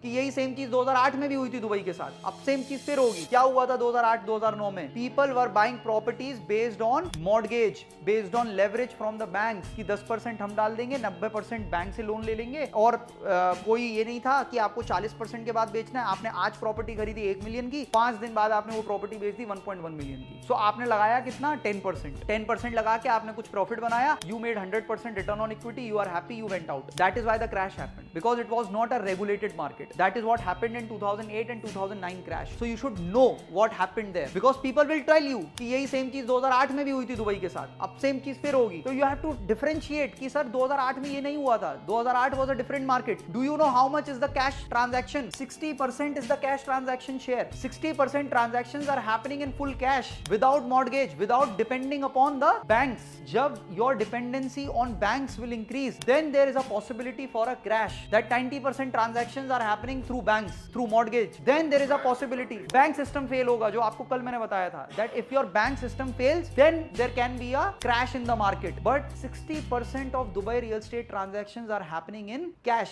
कि यही सेम चीज 2008 में भी हुई थी दुबई के साथ, अब सेम चीज फिर होगी। क्या हुआ था 2008-2009 में? People were buying properties based on mortgage, based on leverage from the bank कि 10% हम डाल देंगे, 90% बैंक से लोन ले लेंगे, और कोई ये नहीं था कि आपको 40% के बाद बेचना है। आपने आज प्रॉपर्टी खरीदी 1 मिलियन की, 5 दिन बाद आपने वो प्रॉपर्टी बेच दी 1.1 मिलियन की। सो आपने लगाया कितना? 10% लगा के आपने कुछ प्रॉफिट बनाया, you made 100% return on equity, you are happy, you went out. That is why the crash happened, because it was not a regulated market. That is what happened in 2008 and 2009 crash. So you should know what happened there, because people will tell you कि यही same चीज 2008 में भी हुई थी Dubai के साथ, अब सेम चीज फिर होगी। तो you have to differentiate कि सर 2008 में ये नहीं हुआ था, 2008 was a different market. Do you know how much is the cash transaction? 60% is the cash transaction share. 60% transactions are happening in full cash, without mortgage, without depending upon the banks. जब your dependency on banks will increase, then there is a possibility for a crash. That 90% transactions are happening through banks, through mortgage, then there is a possibility bank system fail होगा, जो आपको कल मैंने बताया था, that if your bank system fails, then there can be a crash in the market. But 60% of Dubai real estate transactions are happening in cash.